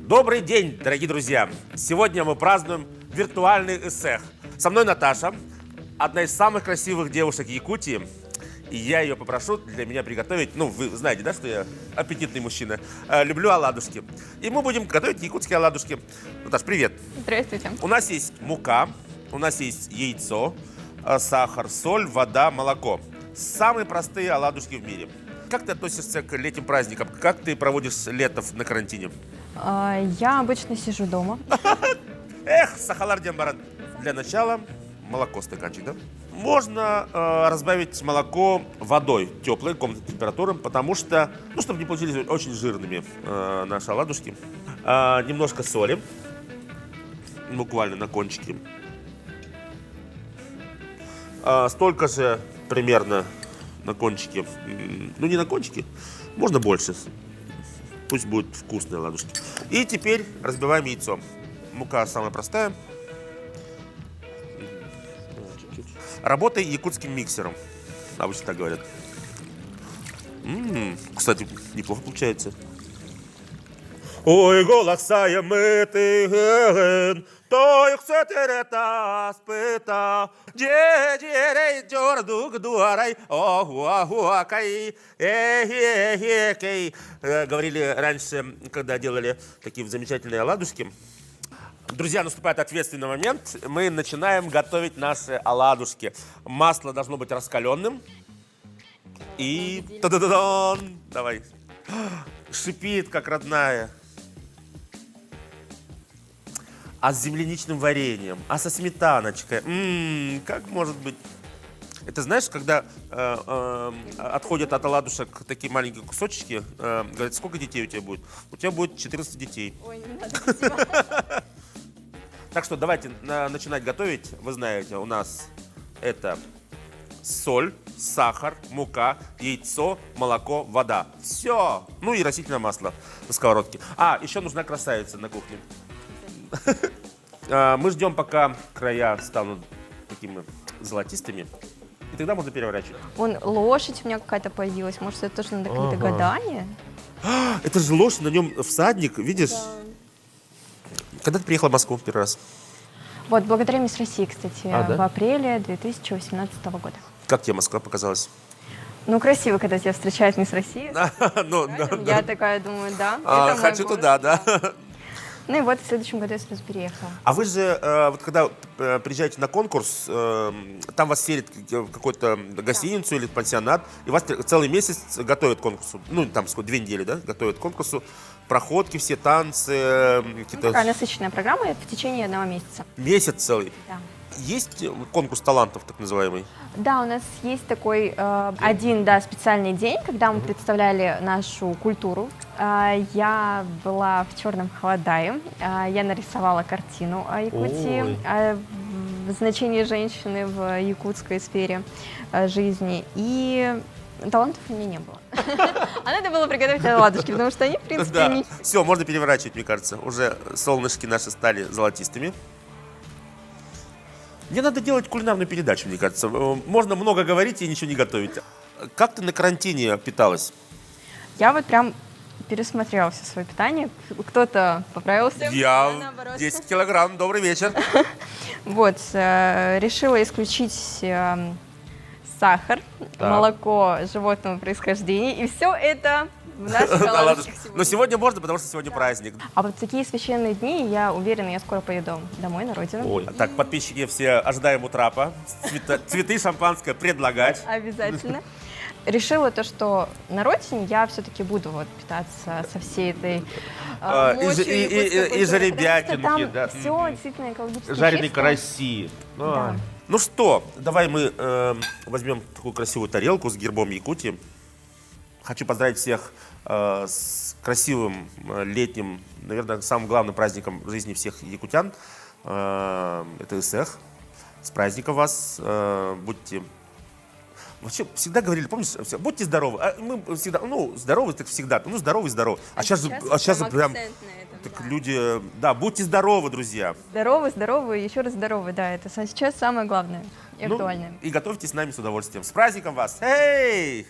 Добрый день, дорогие друзья! Сегодня мы празднуем виртуальный эсэх. Со мной Наташа, одна из самых красивых девушек Якутии. И я ее попрошу для меня приготовить, ну, вы знаете, да, что я аппетитный мужчина. Люблю оладушки. И мы будем готовить якутские оладушки. Наташ, привет! Здравствуйте. У нас есть мука, у нас есть яйцо, сахар, соль, вода, молоко. Самые простые оладушки в мире. Как ты относишься к летним праздникам? Как ты проводишь лето на карантине? Я обычно сижу дома. Эх, сахаларден баран. Для начала молоко стаканчик, да? Можно разбавить молоко водой теплой, комнатной температуры, потому что, ну, чтобы не получились очень жирными наши оладушки. Немножко соли, буквально на кончике. Столько же примерно на кончике, ну не на кончике, можно больше. Пусть будут вкусные оладушки. И теперь разбиваем яйцо. Мука самая простая. Работай якутским миксером. Обычно так говорят. Кстати, неплохо получается. Ой, голосая мыты ген, той хсетерета спыта, джерей джордук дуарай, огуагуакай, эхехекей. Говорили раньше, когда делали такие замечательные оладушки. Друзья, наступает ответственный момент. Мы начинаем готовить наши оладушки. Масло должно быть раскаленным. И... Та-да-да-дан! Давай. Шипит, как родная. А с земляничным вареньем, а со сметаночкой. Как может быть? Это знаешь, когда отходят от оладушек такие маленькие кусочки, говорят, сколько детей у тебя будет? У тебя будет 14 детей. Ой, не надо, спасибо. Так что давайте начинать готовить. Вы знаете, у нас это соль, сахар, мука, яйцо, молоко, вода. Все. Ну и растительное масло на сковородке. Еще нужна красавица на кухне. Мы ждем, пока края станут такими золотистыми. И тогда можно переворачивать. Вон лошадь у меня какая-то появилась. Может, это тоже надо какие-то гадания? Это же лошадь, на нем всадник, видишь? Да. Когда ты приехала в Москву в первый раз? Вот, благодаря Мисс России, кстати, Да? в апреле 2018 года. Как тебе Москва показалась? Ну, красиво, когда тебя встречает Мисс Россия. Ну, Я такая думаю, да. это мой хочу город. туда, да. Ну и вот в следующем году я сразу переехала. А вы же, вот когда приезжаете на конкурс, там вас селят в какую-то гостиницу или пансионат, и вас целый месяц готовят к конкурсу. Ну, там сколько, 2 недели, да, готовят к конкурсу. Проходки все, танцы, какие-то... Такая насыщенная программа в течение 1 месяца. Месяц целый. Да. Есть конкурс талантов, так называемый? Да, у нас есть такой один специальный день, когда мы представляли нашу культуру. Я была в черном халатае, я нарисовала картину о Якутии, о значении женщины в якутской сфере жизни. И талантов у меня не было. А надо было приготовить оладушки, потому что они, в принципе, Да. не... Все, можно переворачивать, мне кажется. Уже солнышки наши стали золотистыми. Мне надо делать кулинарную передачу, мне кажется. Можно много говорить и ничего не готовить. Как ты на карантине питалась? Я вот прям пересмотрела все свое питание. Кто-то поправился. Я наоборот. 10 килограмм. Добрый вечер. Вот, решила исключить сахар, молоко животного происхождения, и все это в наших оладушках сегодня. Но сегодня можно, потому что сегодня праздник. А вот такие священные дни, я уверена, я скоро поеду домой, на родину. Так, подписчики все ожидаем у трапа. Цветы, шампанское предлагать. Обязательно. Решила то, что на родине я все-таки буду вот питаться со всей этой мощью и жеребятинки, да. Все действительно экологически Жареные чисто. караси. Да. Ну что, давай мы возьмем такую красивую тарелку с гербом Якутии. Хочу поздравить всех с красивым летним, наверное, самым главным праздником в жизни всех якутян. Это эсэх. С праздником вас. Будьте... Вообще, всегда говорили, помнишь, будьте здоровы. Мы всегда, здоровы, так всегда. Ну, здоровы. А сейчас прям так люди... Да, будьте здоровы, друзья. Здоровы, еще раз здоровы, да. Это сейчас самое главное и актуальное. И готовьте с нами с удовольствием. С праздником вас! Эй!